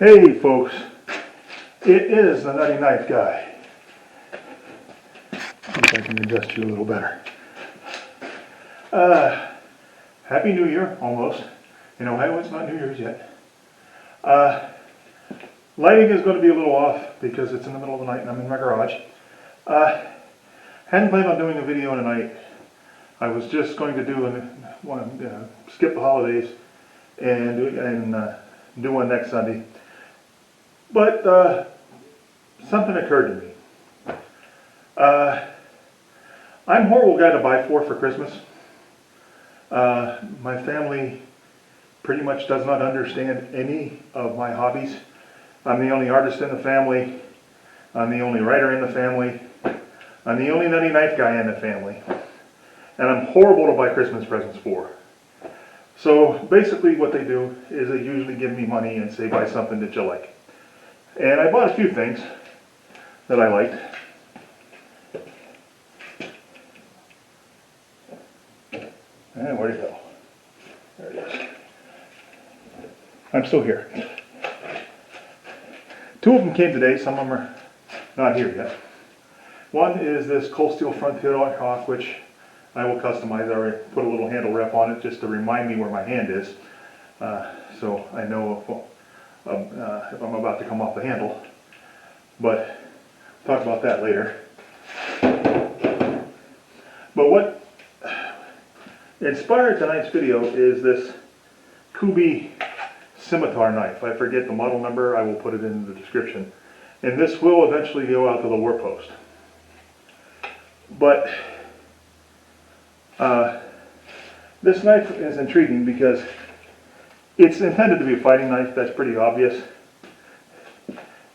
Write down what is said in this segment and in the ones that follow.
Hey folks, it is the Nutty Knife Guy. See if I can adjust you a little better. Happy New Year, almost. In Ohio it's not New Year's yet. Lighting is going to be a little off because it's in the middle of the night and I'm in my garage. Hadn't planned on doing a video tonight. I was just going to do skip the holidays and do one next Sunday. But something occurred to me. I'm a horrible guy to buy for Christmas. My family pretty much does not understand any of my hobbies. I'm the only artist in the family. I'm the only writer in the family. I'm the only Nutty Knife Guy in the family. And I'm horrible to buy Christmas presents for. So basically what they do is they usually give me money and say buy something that you like. And I bought a few things that I liked. And where'd it go? There it is. I'm still here. Two of them came today, some of them are not here yet. One is this cold steel front heel hawk, which I will customize. I already put a little handle rep on it just to remind me where my hand is. So I know if I'm about to come off the handle, but we'll talk about that later. But what inspired tonight's video is this Kubi scimitar knife. I forget the model number, I will put it in the description. And this will eventually go out to the war post. But this knife is intriguing because it's intended to be a fighting knife, that's pretty obvious.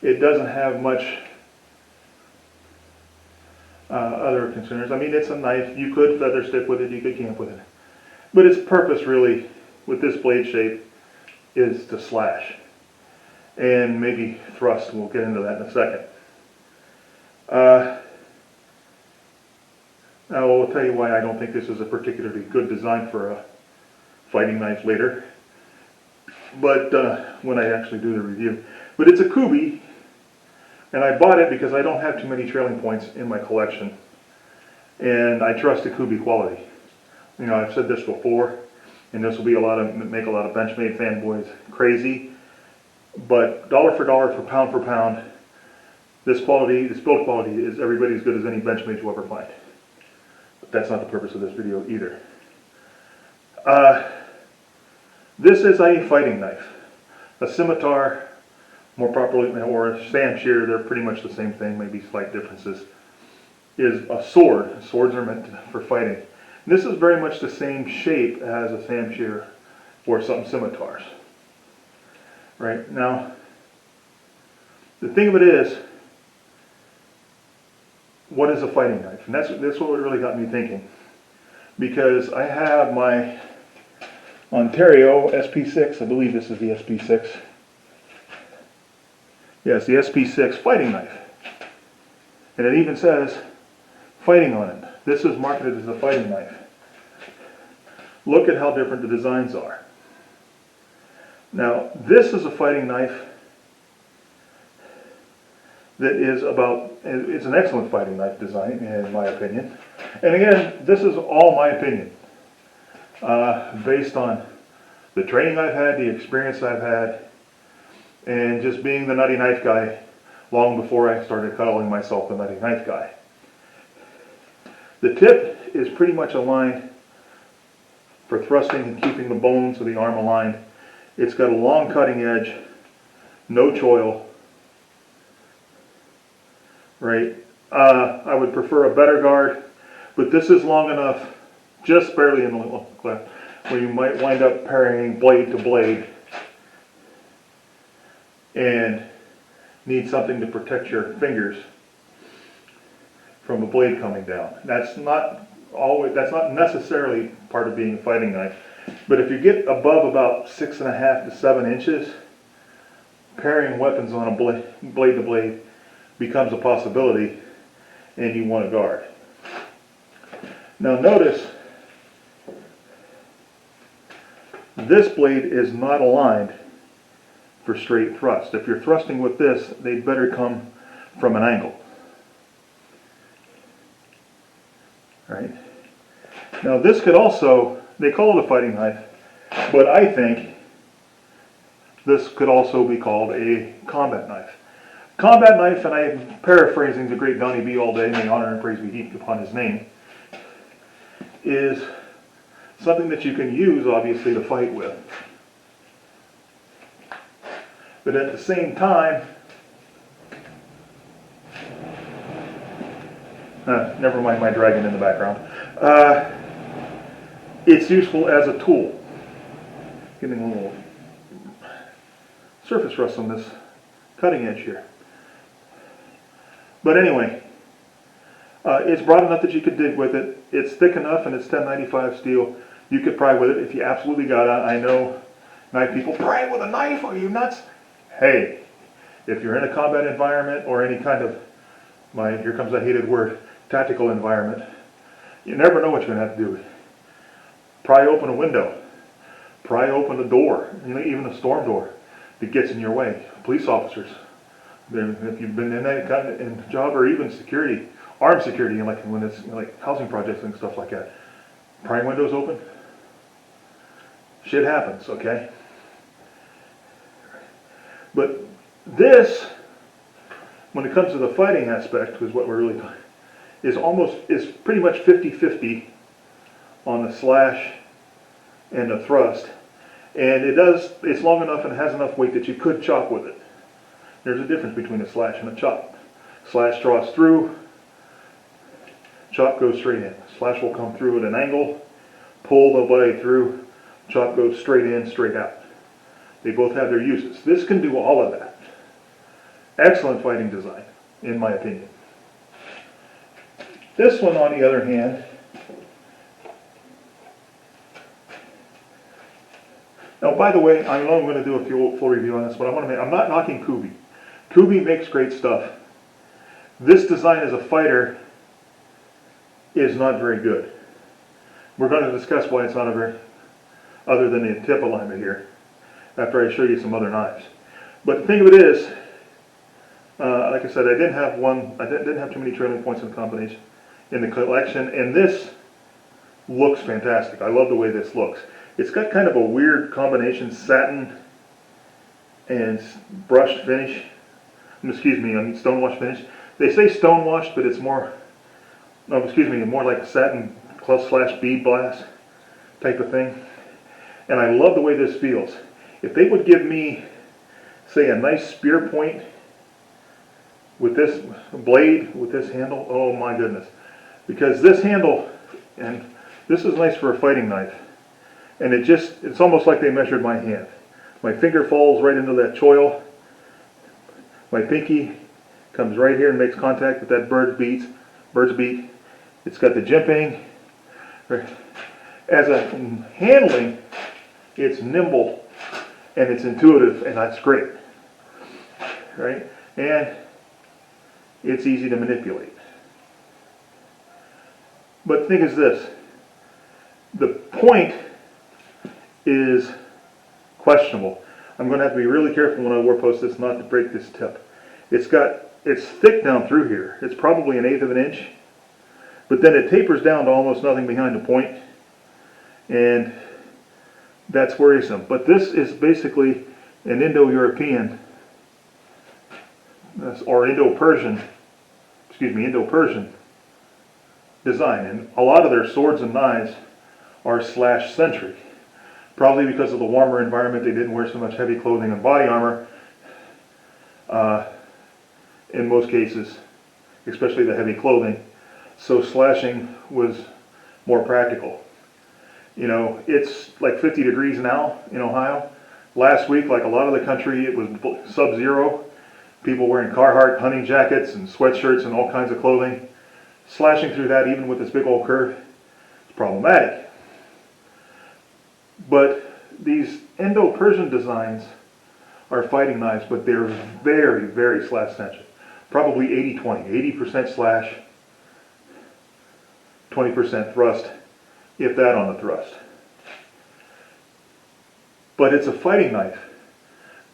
It doesn't have much other concerns. I mean, it's a knife, you could feather stick with it, you could camp with it. But its purpose really, with this blade shape, is to slash. And maybe thrust, we'll get into that in a second. Now I'll tell you why I don't think this is a particularly good design for a fighting knife later. But when I actually do the review. But it's a Kubi, and I bought it because I don't have too many trailing points in my collection. And I trust the Kubi quality. You know, I've said this before, and this will be make a lot of Benchmade fanboys crazy. But dollar for pound, this build quality is every bit as good as any Benchmade you'll ever find. But that's not the purpose of this video either. This is a fighting knife. A scimitar, more properly, or a sand shear, they're pretty much the same thing, maybe slight differences, is a sword. Swords are meant for fighting. And this is very much the same shape as a sand shear or some scimitars. Right, now, the thing of it is, what is a fighting knife? And that's what really got me thinking. Because I have my Ontario SP6, I believe this is the SP6. Yes, the SP6 fighting knife. And it even says fighting on it. This is marketed as a fighting knife. Look at how different the designs are. Now, this is a fighting knife that is it's an excellent fighting knife design, in my opinion. And again, this is all my opinion. Based on the training I've had, the experience I've had, and just being the Nutty Knife Guy long before I started calling myself the Nutty Knife Guy. The tip is pretty much aligned for thrusting and keeping the bones of the arm aligned. It's got a long cutting edge, no choil. Right? I would prefer a better guard, but this is long enough, just barely in the little cleft, where you might wind up parrying blade to blade and need something to protect your fingers from a blade coming down. That's not necessarily part of being a fighting knife, but if you get above about 6.5 to 7 inches, parrying weapons on a blade to blade becomes a possibility, and you want a guard. Now notice, this blade is not aligned for straight thrust. If you're thrusting with this, they'd better come from an angle. Right? Now this could also, they call it a fighting knife, but I think this could also be called a combat knife. Combat knife, and I'm paraphrasing the great Donnie B all day, may honor and praise be heaped upon his name, is something that you can use, obviously, to fight with. But at the same time, never mind my dragon in the background, it's useful as a tool. Getting a little surface rust on this cutting edge here. But anyway, it's broad enough that you could dig with it. It's thick enough, and it's 1095 steel. You could pry with it if you absolutely got it. I know knife people, pry with a knife? Are you nuts? Hey, if you're in a combat environment or any kind of, here comes that hated word, tactical environment, you never know what you're going to have to do. Pry open a window. Pry open a door, even a storm door that gets in your way. Police officers, if you've been in that kind of job, or even security, armed security, like when it's like housing projects and stuff like that, prying windows open, shit happens, okay? But this, when it comes to the fighting aspect, is what we're really talking, is pretty much 50-50 on the slash and the thrust. And it's long enough and has enough weight that you could chop with it. There's a difference between a slash and a chop. Slash draws through, chop goes straight in. Slash will come through at an angle, pull the blade through, chop goes straight in, straight out. They both have their uses. This can do all of that. Excellent fighting design, in my opinion. This one, on the other hand, now, by the way, I know I'm going to do a full review on this, but I'm not knocking Kubi. Kubi makes great stuff. This design as a fighter is not very good. We're going to discuss why it's not other than the tip alignment here, after I show you some other knives. But the thing of it is, like I said, I didn't have too many trailing points in the combination in the collection, and this looks fantastic. I love the way this looks. It's got kind of a weird combination, satin and brushed finish. Excuse me, stonewash finish. They say stonewashed, but it's more like a satin / bead blast type of thing. And I love the way this feels. If they would give me, say, a nice spear point with this blade, with this handle, oh my goodness. Because this handle, and this is nice for a fighting knife, and it's almost like they measured my hand. My finger falls right into that choil. My pinky comes right here and makes contact with that bird's beak. It's got the jimping. As a handling, it's nimble and it's intuitive, and that's great. Right? And it's easy to manipulate. But the thing is this, the point is questionable. I'm going to have to be really careful when I war post this not to break this tip. It's thick down through here. It's probably 1/8 of an inch, but then it tapers down to almost nothing behind the point, and that's worrisome. But this is basically an Indo-European or Indo-Persian design, and a lot of their swords and knives are slash centric. Probably because of the warmer environment, they didn't wear so much heavy clothing and body armor. In most cases, especially the heavy clothing, so slashing was more practical. It's like 50 degrees now in Ohio. Last week, like a lot of the country, it was sub-zero. People wearing Carhartt hunting jackets and sweatshirts and all kinds of clothing. Slashing through that, even with this big old curve, is problematic. But these Indo-Persian designs are fighting knives, but they're very, very slash-centric. Probably 80-20. 80% slash, 20% thrust, if that on the thrust. But it's a fighting knife.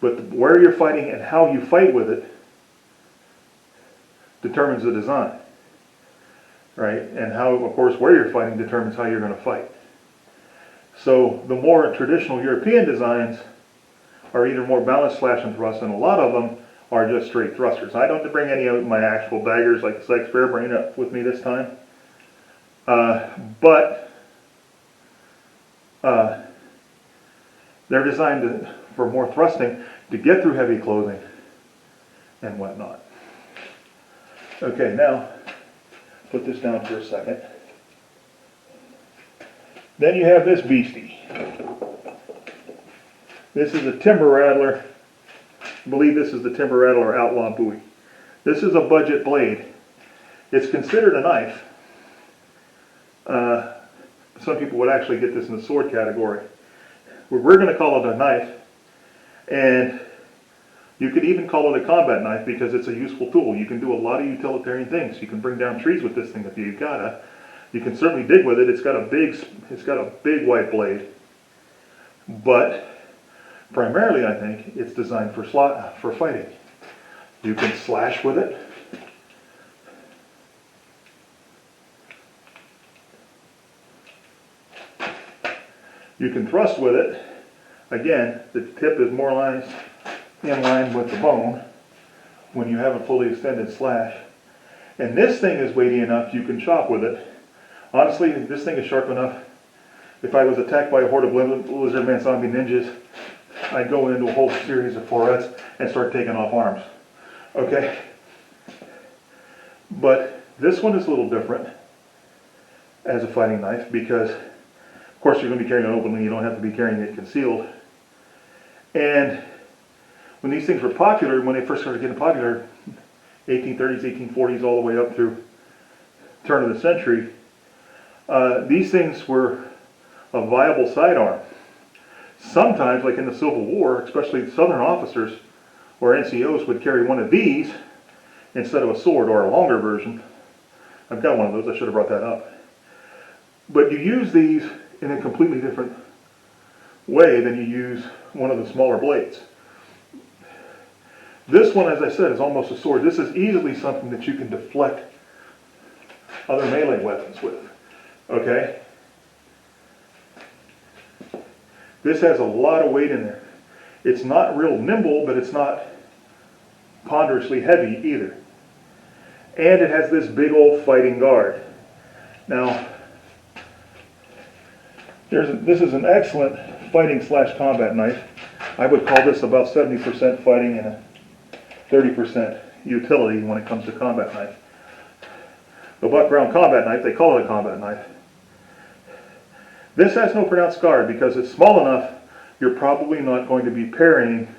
But where you're fighting and how you fight with it determines the design, right? And how, of course, where you're fighting determines how you're going to fight. So the more traditional European designs are either more balanced slash and thrust, and a lot of them are just straight thrusters. I don't bring any of my actual daggers like the Sykes Fairbrain up with me this time. But they're designed for more thrusting to get through heavy clothing and whatnot. Okay, now put this down for a second. Then you have this beastie. This is a Timber Rattler. I believe this is the Timber Rattler Outlaw Bowie. This is a budget blade. It's considered a knife. Some people would actually get this in the sword category. We're going to call it a knife, and you could even call it a combat knife because it's a useful tool. You can do a lot of utilitarian things. You can bring down trees with this thing if you've gotta. You can certainly dig with it. It's got a big white blade, but primarily I think it's designed for fighting. You can slash with it. You can thrust with it. Again, the tip is more in line with the bone when you have a fully extended slash. And this thing is weighty enough you can chop with it. Honestly, this thing is sharp enough. If I was attacked by a horde of lizardman zombie ninjas, I'd go into a whole series of florets and start taking off arms. Okay? But this one is a little different as a fighting knife because, of course, you're going to be carrying it openly. You don't have to be carrying it concealed. And when these things were popular, when they first started getting popular, 1830s, 1840s, all the way up through turn of the century, these things were a viable sidearm. Sometimes, like in the Civil War, especially Southern officers or NCOs would carry one of these instead of a sword or a longer version. I've got one of those. I should have brought that up. But you use these in a completely different way than you use one of the smaller blades. This one, as I said, is almost a sword. This is easily something that you can deflect other melee weapons with. Okay? This has a lot of weight in there. It's not real nimble, but it's not ponderously heavy either. And it has this big old fighting guard. Now, this is an excellent fighting slash combat knife. I would call this about 70% fighting and a 30% utility when it comes to combat knife. The buck round combat knife, they call it a combat knife. This has no pronounced guard because it's small enough you're probably not going to be parrying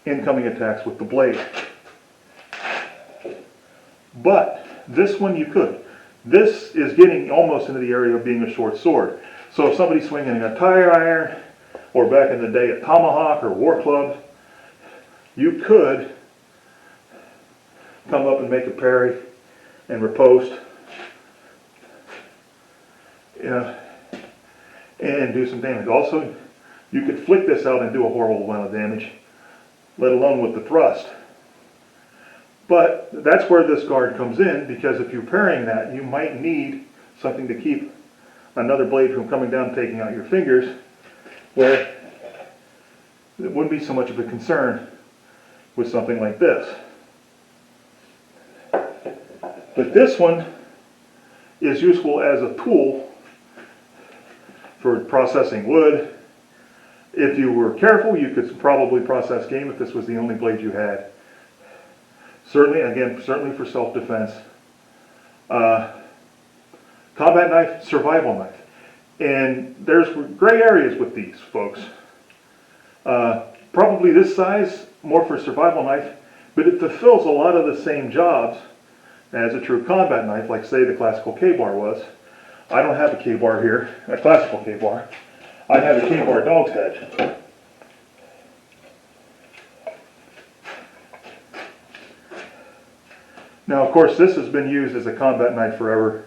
incoming attacks with the blade. But this one you could. This is getting almost into the area of being a short sword. So if somebody's swinging a tire iron, or back in the day a tomahawk or war club, you could come up and make a parry and riposte, and do some damage. Also, you could flick this out and do a horrible amount of damage, let alone with the thrust. But that's where this guard comes in, because if you're parrying that, you might need something to keep another blade from coming down and taking out your fingers, where it wouldn't be so much of a concern with something like this. But this one is useful as a tool for processing wood. If you were careful, you could probably process game if this was the only blade you had. Certainly for self-defense. Combat knife, survival knife. And there's gray areas with these, folks. Probably this size, more for survival knife, but it fulfills a lot of the same jobs as a true combat knife, like say the classical K-bar was. I don't have a K-bar here, a classical K-bar. I have a K-bar dog's head. Now, of course, this has been used as a combat knife forever.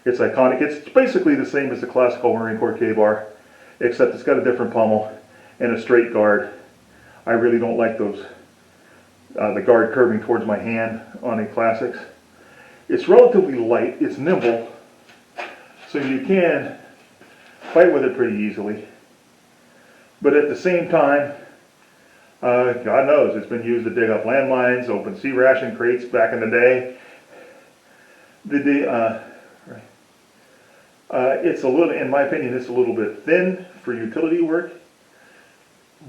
It's iconic. It's basically the same as the classical Marine Corps K-bar, except it's got a different pommel and a straight guard. I really don't like those, the guard curving towards my hand on a Classics. It's relatively light, it's nimble, so you can fight with it pretty easily. But at the same time, God knows, it's been used to dig up landmines, open sea ration crates back in the day. It's a little, in my opinion, it's a little bit thin for utility work,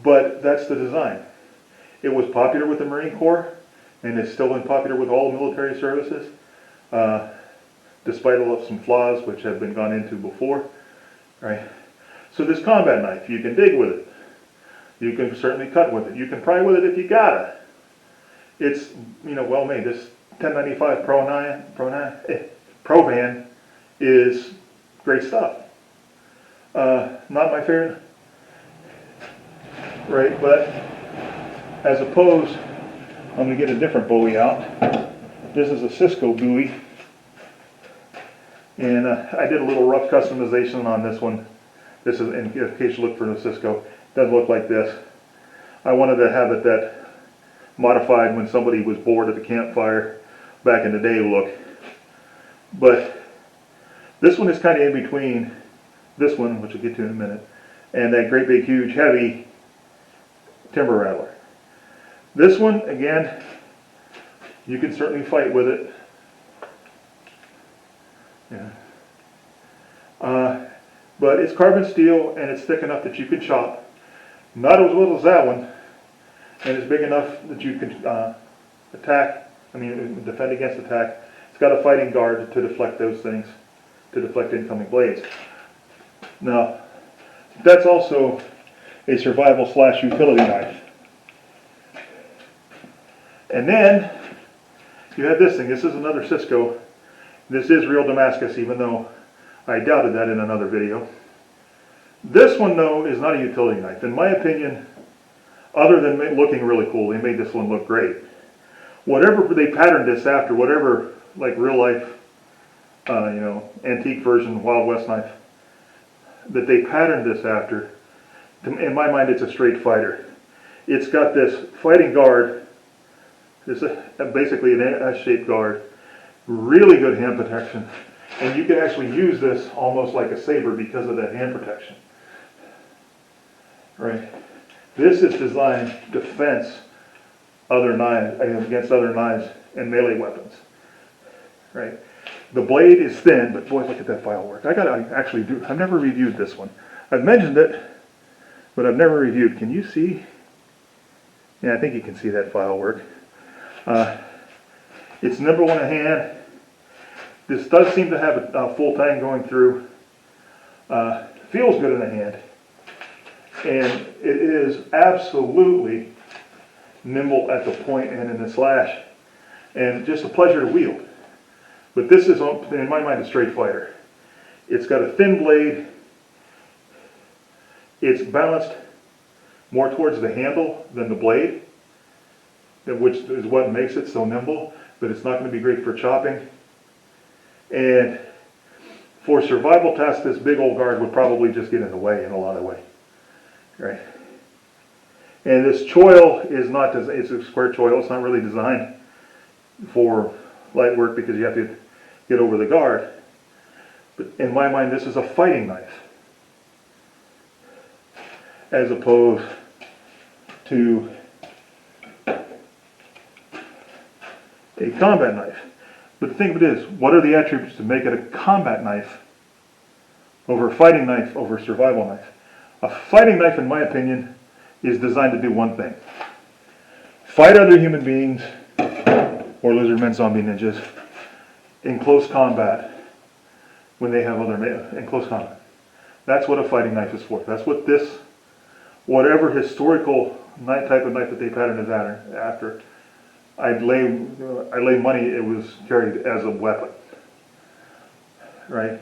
but that's the design. It was popular with the Marine Corps, and it's still been popular with all military services, despite some flaws which have been gone into before. Right? So this combat knife, you can dig with it. You can certainly cut with it. You can pry with it if you gotta. It's, well made. This 1095 Pro Van is great stuff. Not my favorite, right? But as opposed, I'm going to get a different bowie out. This is a Cisco bowie, and I did a little rough customization on this one. This is, in case you look for the Cisco, it does look like this. I wanted to have it that modified when somebody was bored at the campfire back in the day look. But this one is kind of in between this one, which we'll get to in a minute, and that great big huge heavy timber rattler. This one, again, you can certainly fight with it. Yeah. But it's carbon steel and it's thick enough that you can chop. Not as well as that one, and it's big enough that you can defend against attack. It's got a fighting guard to deflect those things, to deflect incoming blades. Now, that's also a survival / utility knife. And then you have this thing. This is another Cisco. This is real Damascus, even though I doubted that in another video. This one, though, is not a utility knife. In my opinion, other than looking really cool, they made this one look great. Whatever they patterned this after, whatever, like real life, antique version Wild West knife that they patterned this after, in my mind, it's a straight fighter. It's got this fighting guard. It's basically an S-shaped guard. Really good hand protection. And you can actually use this almost like a saber because of that hand protection. Right? This is designed to fence other knives against other knives and melee weapons. Right? The blade is thin, but boy, look at that file work. I've never reviewed this one. I've mentioned it, but I've never reviewed. Can you see? Yeah, I think you can see that file work. It's number one in hand. This does seem to have a full tang going through. Feels good in the hand. And it is absolutely nimble at the point and in the slash. And just a pleasure to wield. But this is, in my mind, a straight fighter. It's got a thin blade. It's balanced more towards the handle than the blade, which is what makes it so nimble, but it's not going to be great for chopping. And for survival tasks, this big old guard would probably just get in the way in a lot of ways. Right? And this choil is not, it's a square choil, it's not really designed for light work because you have to get over the guard. But in my mind, this is a fighting knife, as opposed to a combat knife. But the thing of it is, what are the attributes to make it a combat knife over a fighting knife over a survival knife? A fighting knife, in my opinion, is designed to do one thing. Fight other human beings, or lizardmen, zombie ninjas, in close combat when they have in close combat. That's what a fighting knife is for. That's what this, whatever historical type of knife that they patterned is after. I'd lay money it was carried as a weapon. Right?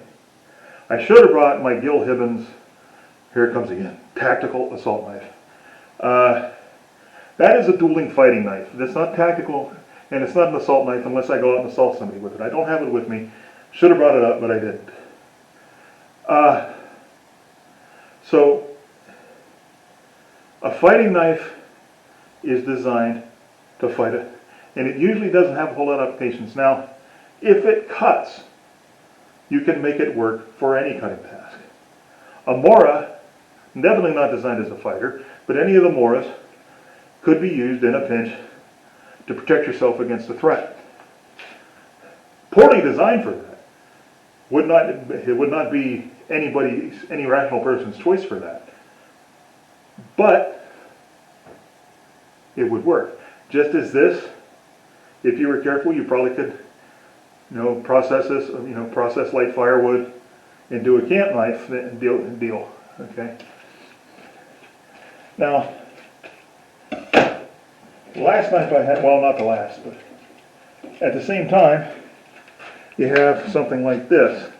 I should have brought my Gil Hibbins, here it comes again, tactical assault knife. That is a dueling fighting knife. That's not tactical, and it's not an assault knife unless I go out and assault somebody with it. I don't have it with me. Should have brought it up, but I didn't. So, a fighting knife is designed to fight it. And it usually doesn't have a whole lot of applications. Now, if it cuts, you can make it work for any cutting task. A Mora, definitely not designed as a fighter, but any of the Moras could be used in a pinch to protect yourself against a threat. Poorly designed for that. It would not be any rational person's choice for that. But it would work. Just as this, if you were careful, you probably could, process this, process light firewood into a camp knife and deal. Okay. Now, the last knife I had, well, not the last, but at the same time, you have something like this.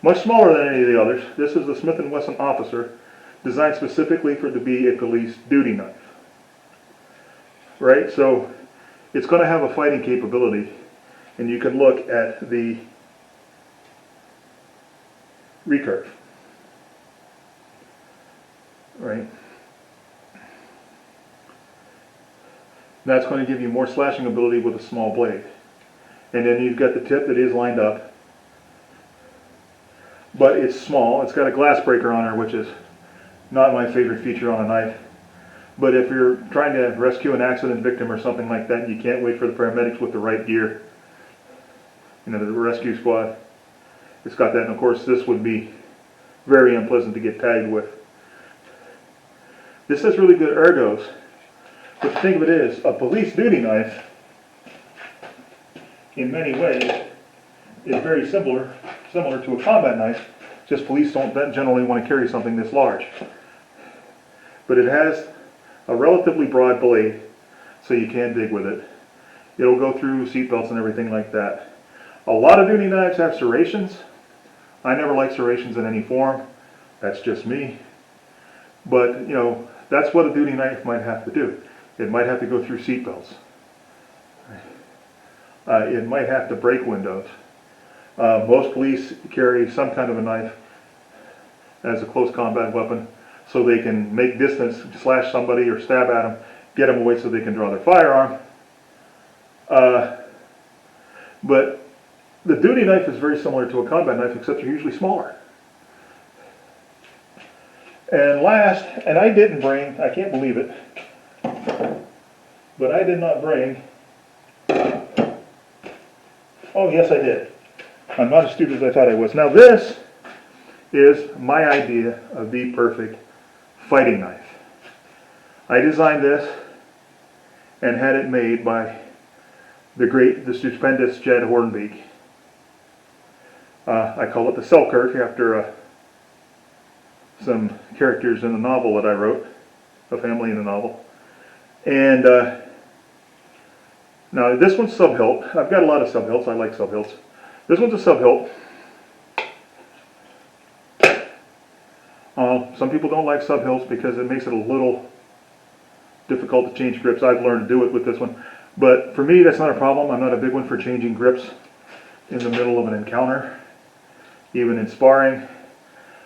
Much smaller than any of the others. This is the Smith & Wesson Officer, designed specifically for it to be a police duty knife. Right? So, it's going to have a fighting capability, and you can look at the recurve. Right? That's going to give you more slashing ability with a small blade. And then you've got the tip that is lined up, but it's small. It's got a glass breaker on her, which is not my favorite feature on a knife. But if you're trying to rescue an accident victim or something like that, and you can't wait for the paramedics with the right gear, the rescue squad, it's got that. And of course, this would be very unpleasant to get tagged with. This has really good ergos. But the thing of it is, a police duty knife, in many ways, is very similar to a combat knife, just police don't generally want to carry something this large. But it has a relatively broad blade, so you can dig with it. It'll go through seatbelts and everything like that. A lot of duty knives have serrations. I never like serrations in any form. That's just me. But, that's what a duty knife might have to do. It might have to go through seatbelts. It might have to break windows. Most police carry some kind of a knife as a close combat weapon so they can make distance, slash somebody or stab at them, get them away so they can draw their firearm. But the duty knife is very similar to a combat knife, except they're usually smaller. And last, and I didn't bring, I can't believe it, but I did not bring, oh yes I did. I'm not as stupid as I thought I was. Now this is my idea of the perfect fighting knife. I designed this and had it made by the stupendous Jed Hornbeek. I call it the Selkirk after some characters in the novel that I wrote, a family in the novel. And now this one's sub-hilt. I've got a lot of sub-hilts. I like sub-hilts. This one's a sub-hilt. Some people don't like sub-hilts because it makes it a little difficult to change grips. I've learned to do it with this one. But for me, that's not a problem. I'm not a big one for changing grips in the middle of an encounter, even in sparring.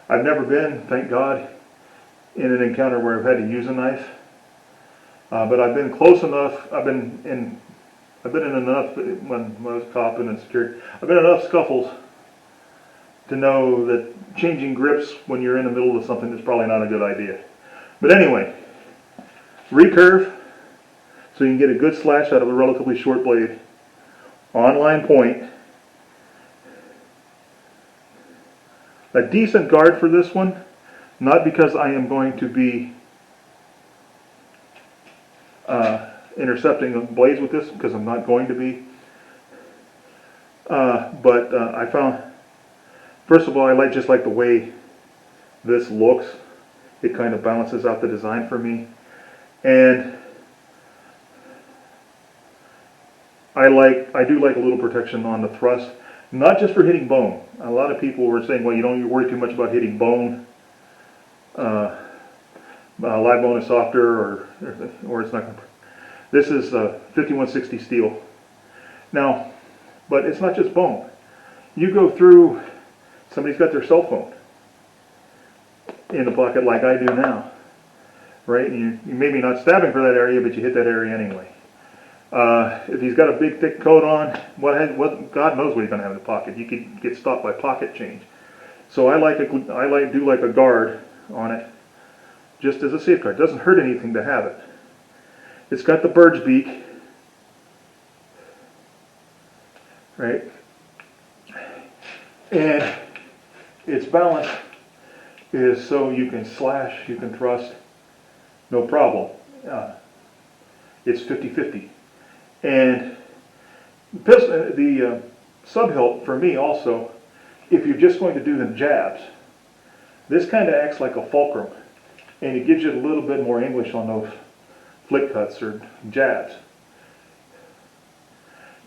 I've never been, thank God, in an encounter where I've had to use a knife. But I've been close enough. I've been in enough, when I was a cop and in security, I've been in enough scuffles to know that changing grips when you're in the middle of something is probably not a good idea. But anyway, recurve, so you can get a good slash out of a relatively short blade. On-line point. A decent guard for this one, not because I am going to be intercepting blades with this, because I'm not going to be. But I found, first of all, I just like the way this looks. It kind of balances out the design for me. And I do like a little protection on the thrust, not just for hitting bone. A lot of people were saying, well, you don't worry too much about hitting bone. Live bone is softer, or it's not going to. This is 5160 steel. Now, but it's not just bone. You go through, somebody's got their cell phone in the pocket like I do now. right? And you're maybe not stabbing for that area, but you hit that area anyway. If he's got a big thick coat on, God knows what he's going to have in the pocket. You could get stopped by pocket change. So I do like a guard on it, just as a safeguard. It doesn't hurt anything to have it. It's got the bird's beak, right? And its balance is so you can slash, you can thrust, no problem. It's 50-50. And the sub-hilt, for me also, if you're just going to do the jabs, this kind of acts like a fulcrum, and it gives you a little bit more English on those flick cuts or jabs.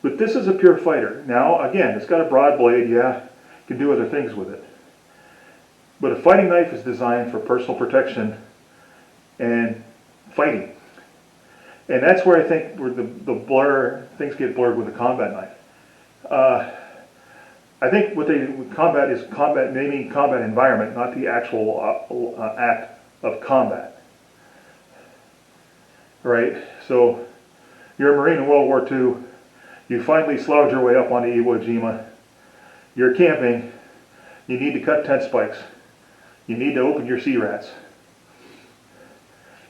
But this is a pure fighter. Now, again, it's got a broad blade, yeah, you can do other things with it. But a fighting knife is designed for personal protection and fighting. And that's where I think where things get blurred with a combat knife. I think what combat is naming combat environment, not the actual act of combat. Right? So you're a Marine in World War II. You finally slouch your way up onto Iwo Jima. You're camping. You need to cut tent spikes. You need to open your sea rats.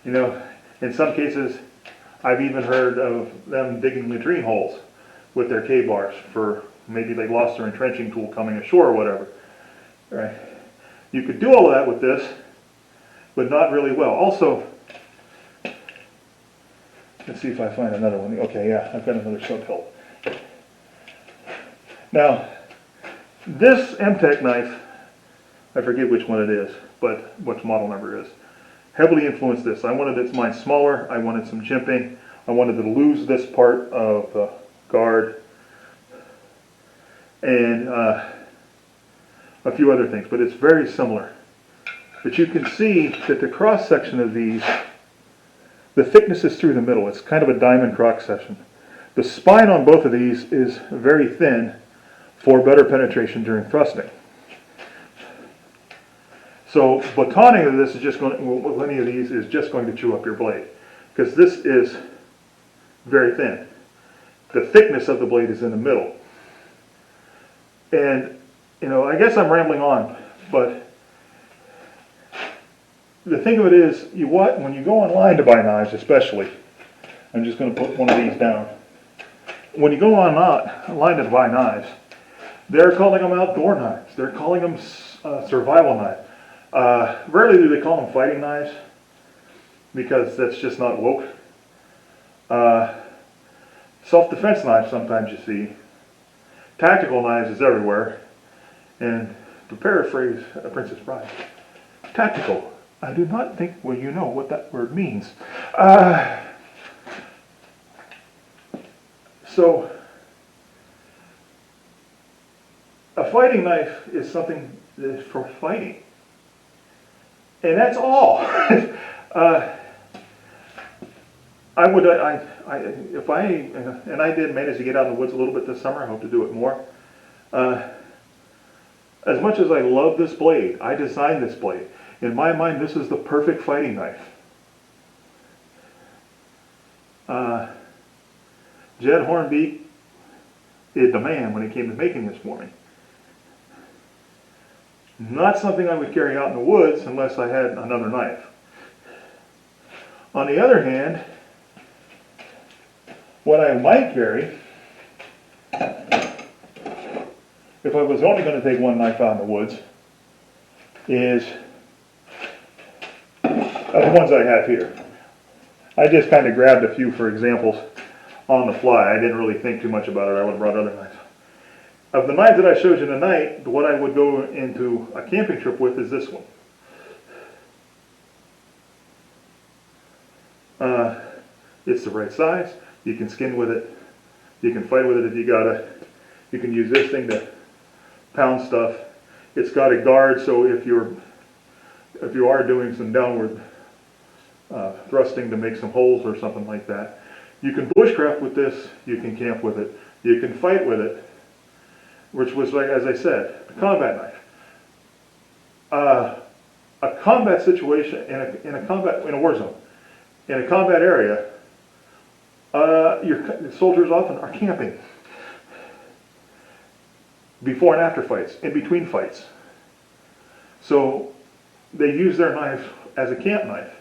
You know, in some cases, I've even heard of them digging latrine holes with their K-bars for maybe they lost their entrenching tool coming ashore or whatever. Right? You could do all of that with this, but not really well. Also, let's see if I find another one. Okay, yeah, I've got another sub-hilt. Now, this MTech knife, I forget which one it is, but which model number it is, heavily influenced this. I wanted mine smaller, I wanted some jimping, I wanted to lose this part of the guard, and a few other things, but it's very similar. But you can see that the cross section of these, the thickness is through the middle. It's kind of a diamond cross section. The spine on both of these is very thin for better penetration during thrusting. So batoning of this is just going, with any of these, is just going to chew up your blade, because this is very thin. The thickness of the blade is in the middle. And, you know, I guess I'm rambling on, but the thing of it is, when you go online to buy knives, especially, I'm just going to put one of these down. When you go online to buy knives, they're calling them outdoor knives. They're calling them survival knives. Rarely do they call them fighting knives, because that's just not woke. Self-defense knives sometimes you see. Tactical knives is everywhere. And to paraphrase Princess Bride, tactical. I do not think, well, you know what that word means. So, a fighting knife is something that is for fighting. And that's all. And I did manage to get out in the woods a little bit this summer. I hope to do it more. As much as I love this blade, I designed this blade. In my mind, this is the perfect fighting knife. Jed Hornbeak did the man when it came to making this for me. Not something I would carry out in the woods unless I had another knife. On the other hand, what I might carry, if I was only going to take one knife out in the woods, is the ones I have here. I just kind of grabbed a few for examples on the fly. I didn't really think too much about it. I would have brought other knives. Of the knives that I showed you tonight, what I would go into a camping trip with is this one. It's the right size. You can skin with it. You can fight with it if you gotta. You can use this thing to pound stuff. It's got a guard, so if you are doing some downward thrusting to make some holes or something like that, you can bushcraft with this. You can camp with it. You can fight with it, which was, like as I said, a combat knife. a combat situation, in a war zone, in a combat area, your soldiers often are camping before and after fights, in between fights. So they use their knife as a camp knife.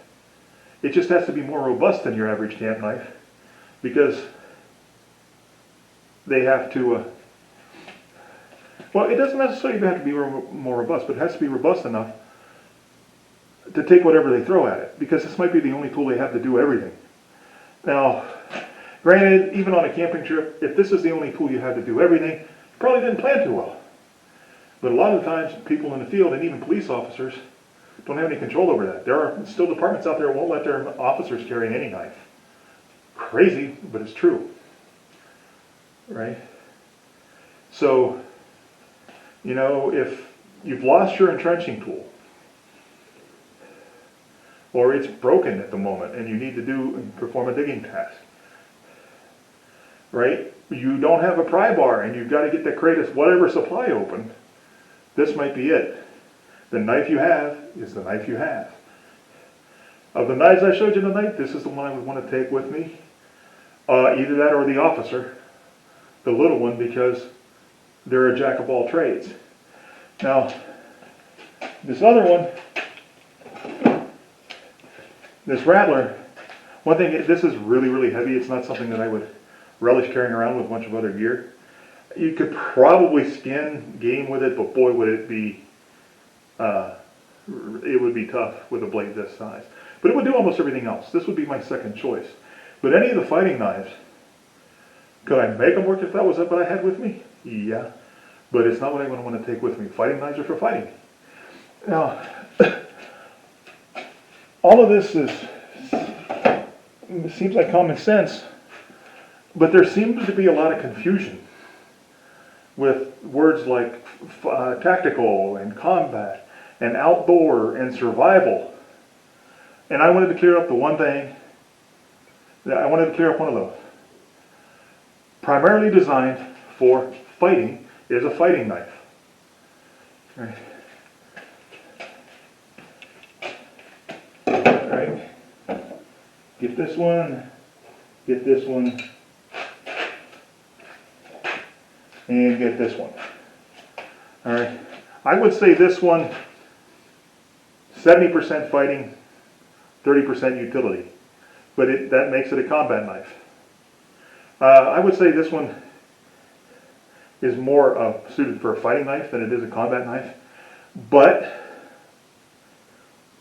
It just has to be more robust than your average camp knife, because they have to, well, it doesn't necessarily have to be more robust, but it has to be robust enough to take whatever they throw at it, because this might be the only tool they have to do everything. Now, granted, even on a camping trip, if this is the only tool you have to do everything, you probably didn't plan too well. But a lot of the times, people in the field, and even police officers, don't have any control over that. There are still departments out there that won't let their officers carry any knife. Crazy, but it's true. Right? So, you know, if you've lost your entrenching tool, or it's broken at the moment and you need to perform a digging task, right? You don't have a pry bar and you've got to get the crate of whatever supply open, this might be it. The knife you have is the knife you have. Of the knives I showed you tonight, this is the one I would want to take with me. Either that or the officer, the little one, because they're a jack of all trades. Now, this other one, this rattler, one thing, this is really, really heavy. It's not something that I would relish carrying around with a bunch of other gear. You could probably skin game with it, but boy, would it be tough with a blade this size. But it would do almost everything else. This would be my second choice. But any of the fighting knives, could I make them work if that was what I had with me? Yeah. But it's not what I would want to take with me. Fighting knives are for fighting. Now, all of this seems like common sense, but there seems to be a lot of confusion with words like tactical and combat and outdoor and survival. And I wanted to clear up the one thing. I wanted to clear up one of those. Primarily designed for fighting is a fighting knife. Right. Alright. Get this one, and get this one. Alright. I would say this one, 70% fighting, 30% utility. But that makes it a combat knife. I would say this one is more suited for a fighting knife than it is a combat knife. But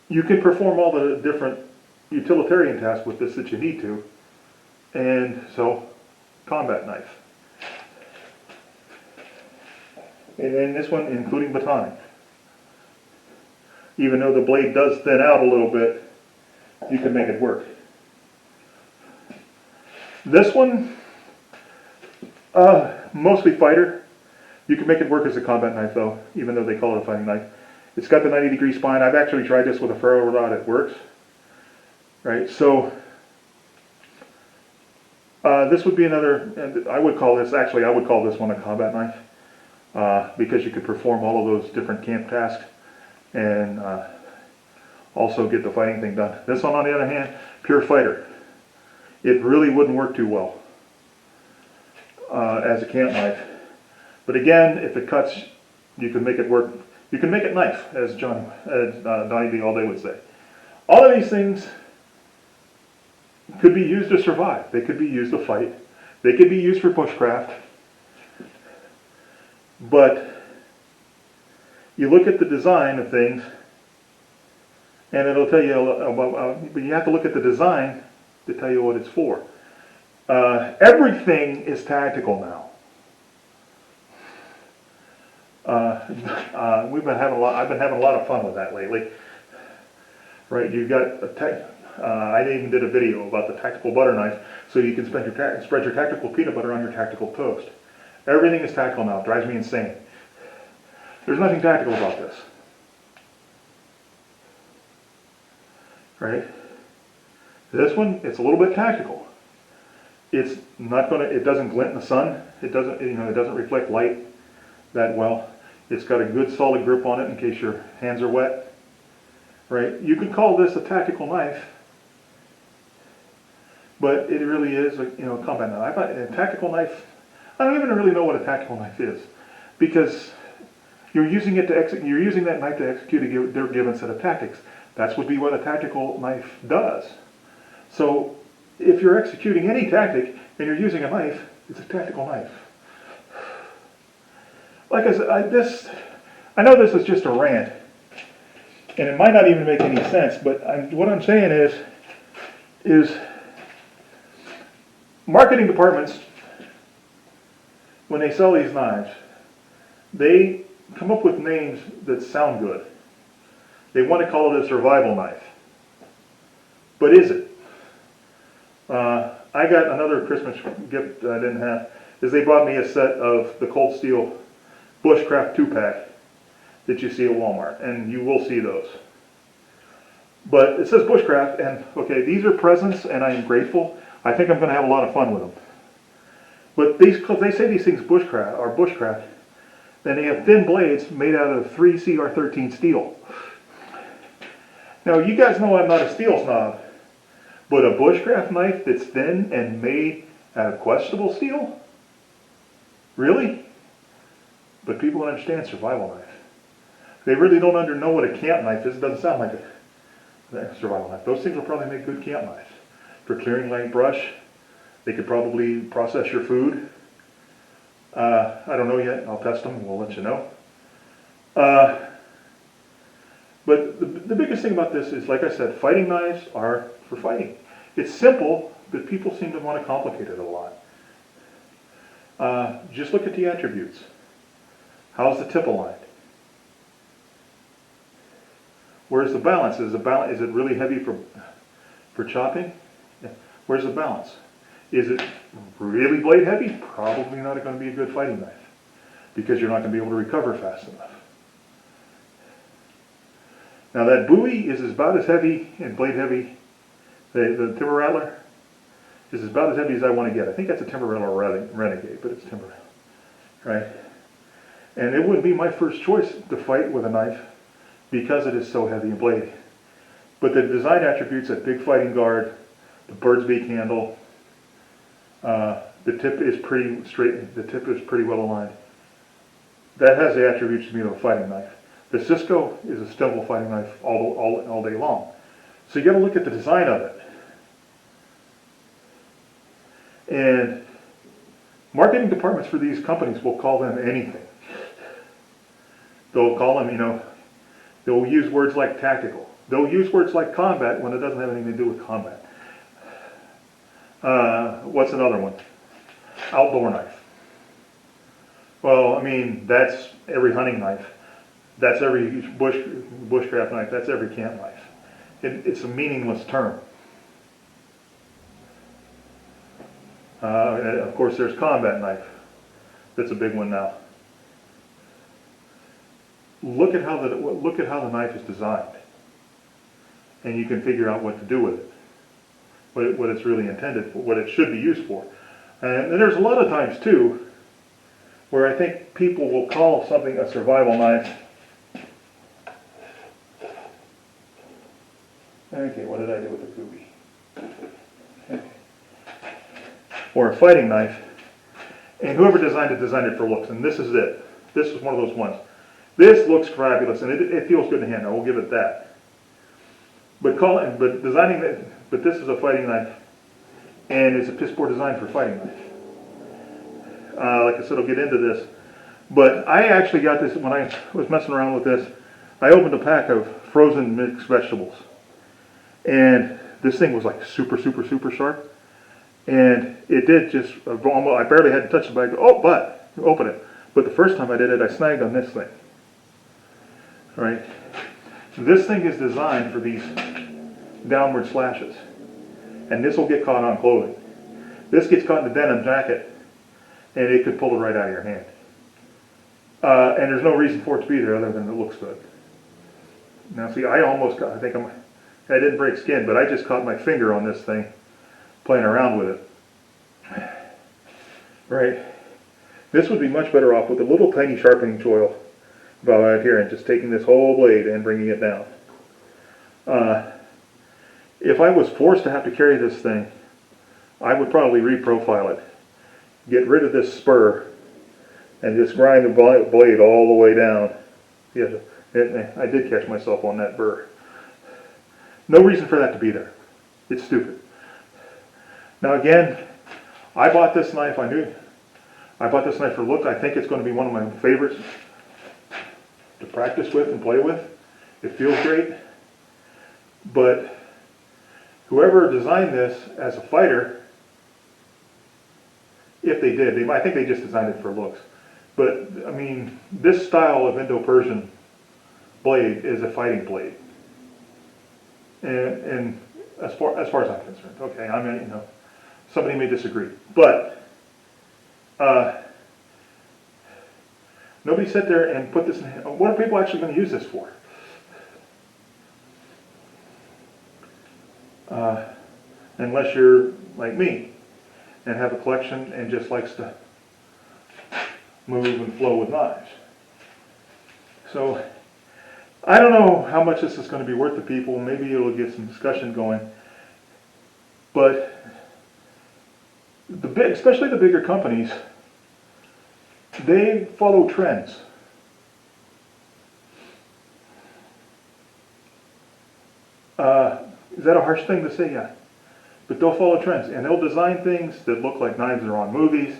you can perform all the different utilitarian tasks with this that you need to. And so, combat knife. And then this one, including batoning. Even though the blade does thin out a little bit, you can make it work. This one, mostly fighter. You can make it work as a combat knife though, even though they call it a fighting knife. It's got the 90-degree spine. I've actually tried this with a ferro rod. It works. Right, so this would be another, and I would call this one a combat knife because you could perform all of those different camp tasks and also get the fighting thing done. This one, on the other hand, pure fighter. It really wouldn't work too well as a camp knife. But again, if it cuts, you can make it work. You can make it knife, as Donnie B. Allday would say. All of these things could be used to survive. They could be used to fight. They could be used for bushcraft. But you look at the design of things, and it'll tell you about, but you have to look at the design to tell you what it's for. Everything is tactical now. I've been having a lot of fun with that lately. Right, you've got I even did a video about the tactical butter knife, so you can spread your tactical peanut butter on your tactical toast. Everything is tactical now. It drives me insane. There's nothing tactical about this. Right? This one, it's a little bit tactical. It's not gonna. It doesn't glint in the sun. It doesn't. It doesn't reflect light that well. It's got a good solid grip on it in case your hands are wet. right? You could call this a tactical knife, but it really is a combat knife. A tactical knife, I don't even really know what a tactical knife is, because you're using it to you're using that knife to execute their given set of tactics. That's would be what a tactical knife does. So if you're executing any tactic and you're using a knife, it's a tactical knife. Like I said, I know this is just a rant, and it might not even make any sense, but what I'm saying is marketing departments, when they sell these knives, they come up with names that sound good. They want to call it a survival knife. But is it? I got another Christmas gift that I didn't have, is they bought me a set of the Cold Steel Bushcraft 2-pack that you see at Walmart, and you will see those. But it says Bushcraft, and okay, these are presents, and I am grateful. I think I'm going to have a lot of fun with them. But because they say these things Bushcraft are Bushcraft, then they have thin blades made out of 3CR13 steel. Now, you guys know I'm not a steel snob, but a Bushcraft knife that's thin and made out of questionable steel? Really? But people don't understand survival knife. They really don't know what a camp knife is. It doesn't sound like a survival knife. Those things will probably make good camp knives. For clearing light brush, they could probably process your food. I don't know yet. I'll test them and we'll let you know. But the biggest thing about this is, like I said, fighting knives are for fighting. It's simple, but people seem to want to complicate it a lot. Just look at the attributes. How's the tip aligned? Where's the balance? Is it really heavy for chopping? Yeah. Where's the balance? Is it really blade heavy? Probably not going to be a good fighting knife, because you're not going to be able to recover fast enough. Now that buoy is about as heavy and blade heavy. The Timber Rattler is about as heavy as I want to get. I think that's a Timber Rattler Renegade, but it's Timber, right? And it wouldn't be my first choice to fight with a knife because it is so heavy and blade. But the design attributes, that big fighting guard, the bird's beak handle, the tip is pretty straight. The tip is pretty well aligned. That has the attributes to me of a fighting knife. The Cisco is a simple fighting knife all day long. So you got to look at the design of it. And marketing departments for these companies will call them anything. They'll call them, they'll use words like tactical. They'll use words like combat when it doesn't have anything to do with combat. What's another one? Outdoor knife. Well, I mean, that's every hunting knife. That's every bushcraft knife. That's every camp knife. It's a meaningless term. Of course, there's combat knife. That's a big one now. Look at how the knife is designed, and you can figure out what to do with it, what it's really intended for, what it should be used for. And there's a lot of times too where I think people will call something a survival knife. Okay, what did I do with the Kubi? Okay. Or a fighting knife, and whoever designed it for looks, and this is it. This is one of those ones. This looks fabulous, and it feels good in the hand. I will give it that. But this is a fighting knife, and it's a piss poor design for a fighting knife. Like I said, I'll get into this. But I actually got this when I was messing around with this. I opened a pack of frozen mixed vegetables, and this thing was like super, super, super sharp. And it did just almost, I barely had to touch the bag. Oh, but open it. But the first time I did it, I snagged on this thing. Right? This thing is designed for these downward slashes, and this will get caught on clothing. This gets caught in the denim jacket, and it could pull it right out of your hand. And there's no reason for it to be there other than it looks good. Now, see, I didn't break skin, but I just caught my finger on this thing, playing around with it. Right? This would be much better off with a little tiny sharpening choil about right here, and just taking this whole blade and bringing it down. If I was forced to have to carry this thing, I would probably reprofile it, get rid of this spur, and just grind the blade all the way down. Yeah, I did catch myself on that burr. No reason for that to be there. It's stupid. Now again, I bought this knife. I bought this knife for look. I think it's going to be one of my favorites to practice with and play with. It feels great. But whoever designed this as a fighter, if they did, I think they just designed it for looks. But I mean, this style of Indo-Persian blade is a fighting blade. And as far as I'm concerned, okay, I mean, somebody may disagree, but nobody sat there and put this in. What are people actually going to use this for? Unless you're like me and have a collection and just likes to move and flow with knives. So I don't know how much this is going to be worth to people. Maybe it'll get some discussion going. But especially the bigger companies, they follow trends. Is that a harsh thing to say? Yeah. But they'll follow trends, and they'll design things that look like knives that are on movies.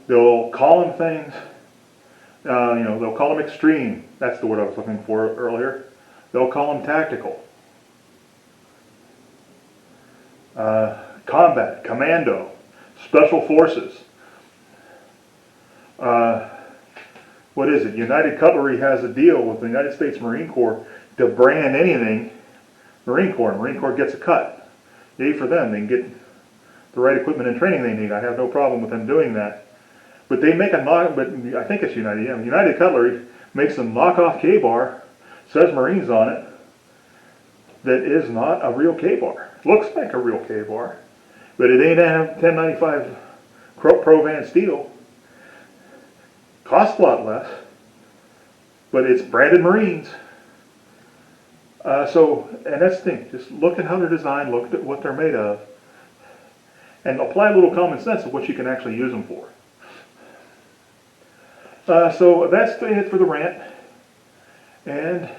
They'll call them things. They'll call them extreme. That's the word I was looking for earlier. They'll call them tactical. Combat, commando, special forces. What is it? United Cutlery has a deal with the United States Marine Corps to brand anything Marine Corps. Marine Corps gets a cut. Yay for them. They can get the right equipment and training they need. I have no problem with them doing that. But they make but I think it's United. Yeah, United Cutlery makes a knockoff K-bar, says Marines on it, that is not a real K-bar. Looks like a real K-bar, but it ain't a 1095 Pro-Van steel. Costs a lot less, but it's branded Marines. And that's the thing. Just look at how they're designed, look at what they're made of, and apply a little common sense of what you can actually use them for. So that's it for the rant, and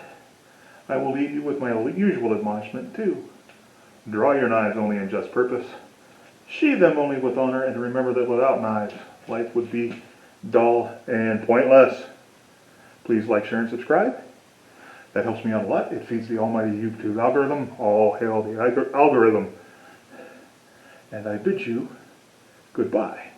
I will leave you with my usual admonishment too. Draw your knives only in just purpose, sheathe them only with honor, and remember that without knives, life would be dull and pointless. Please like, share, and subscribe. That helps me out a lot. It feeds the almighty YouTube algorithm. All hail the algorithm. And I bid you goodbye.